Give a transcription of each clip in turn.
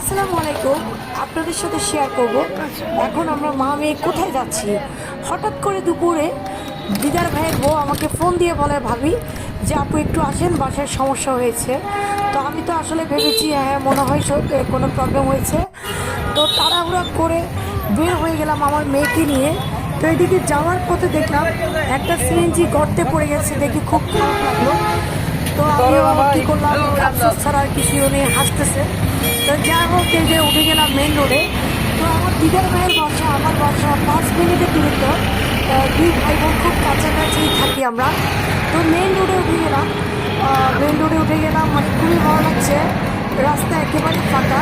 আসসালামু আলাইকুম। আপনাদের সাথে শেয়ার করব এখন আমরা মা মেয়ে কোথায় যাচ্ছি। হঠাৎ করে দুপুরে দিদার ভাইয়ের বউ আমাকে ফোন দিয়ে বলে, ভাবি যে আপু একটু আসেন, বাসায় সমস্যা হয়েছে। তো আমি তো আসলে ভেবেছি হ্যাঁ মনে হয় কোনো প্রবলেম হয়েছে। তো তাড়াহুড়া করে বের হয়ে গেলাম আমার মেয়েকে নিয়ে। তো এদিকে যাওয়ার পথে দেখলাম একটা সিএনজি গর্তে পড়ে গেছে, দেখি খুব খারাপ লাগলো। তো আমিও কী করলাম, আফসোস ছাড়া আর কিছু নেই, হাসতেছে। তো যাই হোক, এই যে উঠে গেলাম মেন রোডে। তো আমার দিদার ভাইয়ের বাসা আমার বাসা 5 মিনিটের দূরত্ব। দুই ভাই বোন খুব কাছাকাছি থাকি আমরা। তো মেন রোডে উঠে গেলাম। মানে খুবই ভালো লাগছে। রাস্তা একেবারে ফাঁকা,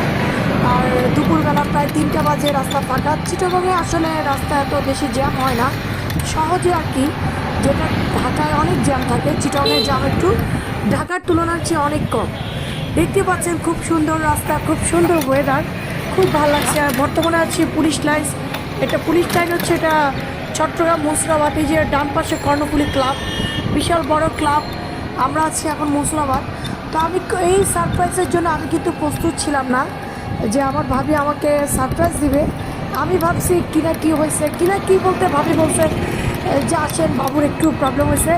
আর দুপুরবেলা প্রায় 3টা বাজে, রাস্তা ফাঁকা। চিটাগাংয়ে আসলে রাস্তা এত বেশি জ্যাম হয় না, সহজে আর কি। যেটা ঢাকায় অনেক জ্যাম থাকে, চিটাগাংয়ের জ্যাম একটু ঢাকার তুলনার চেয়ে অনেক কম। দেখতে পাচ্ছেন খুব সুন্দর রাস্তা, খুব সুন্দর ওয়েদার, খুব ভালো লাগছে। আর বর্তমানে আছি পুলিশ লাইন। এটা পুলিশ লাইন হচ্ছে, এটা চট্টগ্রাম মুর্শিদাবাদ। এই যে ডান পাশে কর্ণফুলী ক্লাব, বিশাল বড় ক্লাব। আমরা আছি এখন মুর্শিদাবাদ। তো আমি এই সারপ্রাইজের জন্য আমি কিন্তু প্রস্তুত ছিলাম না যে আমার ভাবি আমাকে সারপ্রাইজ দিবে। আমি ভাবছি কিনা কি হয়েছে, কিনা কি বলতে ভাবি বলছে যে আসেন বাবুর একটু প্রবলেম হয়েছে,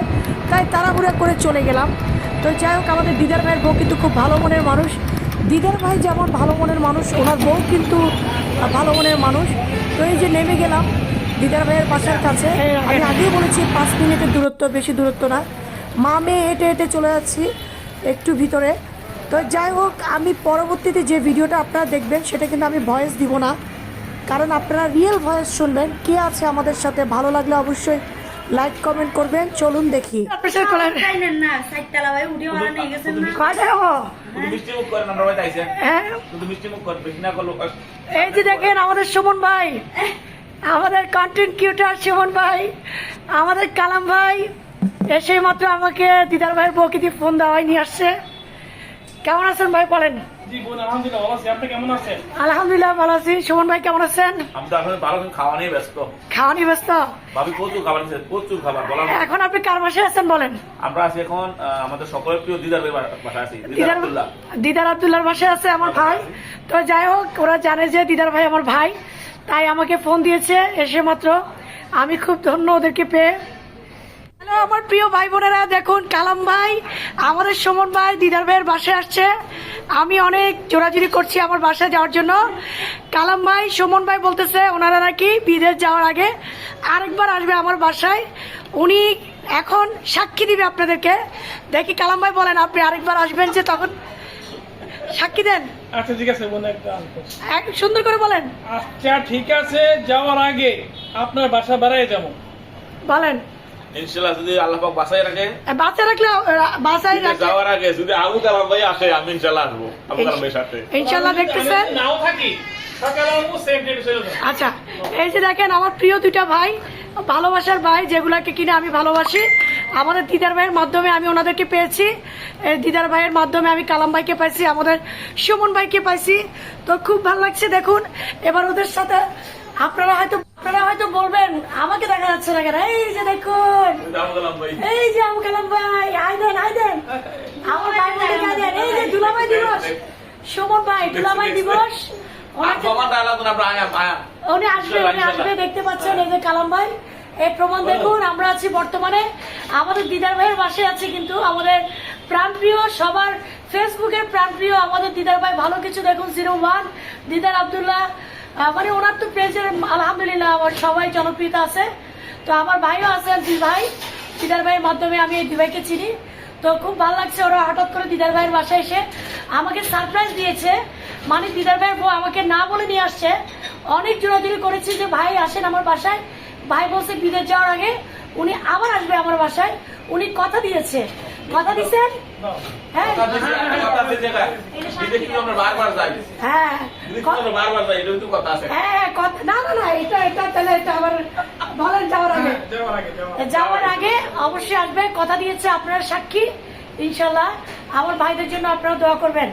তাই তাড়াহুড়া করে চলে গেলাম। তো যাই হোক, আমাদের দিদার ভাইয়ের বউ কিন্তু খুব ভালো মনের মানুষ। দিদার ভাই যেমন ভালো মনের মানুষ, ওনার বউ কিন্তু ভালো মনের মানুষ। তো এই যে নেমে গেলাম দিদার ভাইয়ের বাসার কাছে। আমি আগেই বলেছি 5 মিনিটের দূরত্ব, বেশি দূরত্ব না। মা মেয়ে হেঁটে হেঁটে চলে যাচ্ছি একটু ভিতরে। তো যাই হোক, আমি পরবর্তীতে যে ভিডিওটা আপনারা দেখবেন সেটা কিন্তু আমি ভয়েস দিব না, কারণ আপনারা রিয়েল ভয়েস শুনবেন। কে আছে আমাদের সাথে, ভালো লাগলে অবশ্যই লাইক কমেন্ট করবেন। চলুন দেখি। এই যে দেখেন আমাদের সুমন ভাই, আমাদের কন্টেন্ট ক্রিয়েটর সুমন ভাই, আমাদের কালাম ভাই এসে মাত্র আমাকে দিদার ভাইয়ের বউকে দিয়ে ফোন দেওয়াই নিয়ে আসছে। কেমন আছেন ভাই বলেন? আলহামদুলিল্লাহ ভালো আছি। সুমন ভাই কেমন আছেন? খাওয়া নিয়ে ব্যস্ত। এখন আপনি কার বাসায় আছেন বলেন? আমরা আছি এখন আমাদের সকলের প্রিয় দিদার বাসায় আছি। দিদার আব্দুল্লাহর বাসায় আছে আমার ভাই। তো যাই হোক, ওরা জানে যে দিদার ভাই আমার ভাই, তাই আমাকে ফোন দিয়েছে এসে মাত্র। আমি খুব ধন্য ওদেরকে পেয়ে। হ্যালো আমার প্রিয় ভাই বোনেরা, দেখুন কালাম ভাই, আমাদের সুমন ভাই দিদার ভাইয়ের বাসায় আসছে। আমি অনেক জোরাজুরি করছি আমার বাসায় যাওয়ার জন্য। কালাম ভাই সুমন ভাই বলতেছে ওনারা নাকি বিদেশ যাওয়ার আগে আরেকবার আসবে আমার বাসায়। উনি এখন সাক্ষী দিবে আপনাদেরকে। দেখি কালাম ভাই বলেন, আপনি আরেকবার আসবেন যে তখন সাক্ষী দেন। আচ্ছা ঠিক আছে বোন, এক সুন্দর করে বলেন। আচ্ছা ঠিক আছে, যাওয়ার আগে আপনার বাসা বেড়ায় যাবো বলেন। ইনশাআল্লাহ যদি আল্লাহ পাক বাসায় রাখে, বাচ্চা রাখলে বাসায় রাখলে যাওয়ার আগে যদি আবু কালাম ভাই আসে, আমি ইনশাআল্লাহ আসবো আবু কালাম ভাইয়ের সাথে। ইনশাআল্লাহ দেখতেছেন নাও থাকি সকালে আমু সেম ডেট চলে যাবে। আচ্ছা এই যে দেখেন আমার প্রিয় দুইটা ভাই, ভালোবাসার ভাই, যেগুলাকে কিনে আমি ভালোবাসি। আমাদের দিদার ভাইয়ের মাধ্যমে আমি ওনাদেরকে পেয়েছি। দিদার ভাইয়ের মাধ্যমে আমি কালাম ভাইকে পাইছি, আমাদের সুমন ভাইকে পাইছি। তো খুব ভালো লাগছে। দেখুন এবার ওদের সাথে আপনারা হয়তো বলবেন আমাকে দেখা যাচ্ছে না কেন। এই যে দেখুন, এই যে আবু কালাম ভাই, আই দেন আমার ভাই বোনকে আই দেন। এই যে দুলাভাই দিবস, সুমন ভাই দুলাভাই দিবস। উনি আসবে, দেখতে পাচ্ছেন এই যে কালাম ভাই। এই প্রমাণ দেখুন, আমরা আছি বর্তমানে আমাদের দিদার ভাইয়ের বাসায় আছি, কিন্তু আমাদের প্রাণপ্রিয়, সবার ফেসবুকের প্রাণপ্রিয় আমাদের দিদার ভাই। ভালো কিছু দেখুন 01 দিদার আব্দুল্লাহ, মানে ওনার তো পেজের আলহামদুলিল্লাহ আমার সবাই জনপ্রিয়তা আছে। তো আমার ভাইও আছেন, দুই ভাই, দিদার ভাইয়ের মাধ্যমে আমি এই দুই ভাইকে চিনি। তো খুব ভালো লাগছে, ওরা হঠাৎ করে দিদার ভাইয়ের বাসায় এসে আমাকে সারপ্রাইজ দিয়েছে। মানে দিদার ভাইয়ের বউ আমাকে না বলে নিয়ে আসছে। অনেক জোরাজুরি করেছি যে ভাই আসেন আমার বাসায়। ভাই বলছে বিদেশ যাওয়ার আগে উনি আবার আসবে আমার বাসায়। উনি কথা দিয়েছে, কথা দিচ্ছেন। হ্যাঁ হ্যাঁ না এটা তাহলে এটা আবার বলেন যাওয়ার আগে অবশ্যই আসবে, কথা দিয়েছে। আপনারা সাক্ষী। ইনশাল্লাহ আমার ভাইদের জন্য আপনারা দোয়া করবেন।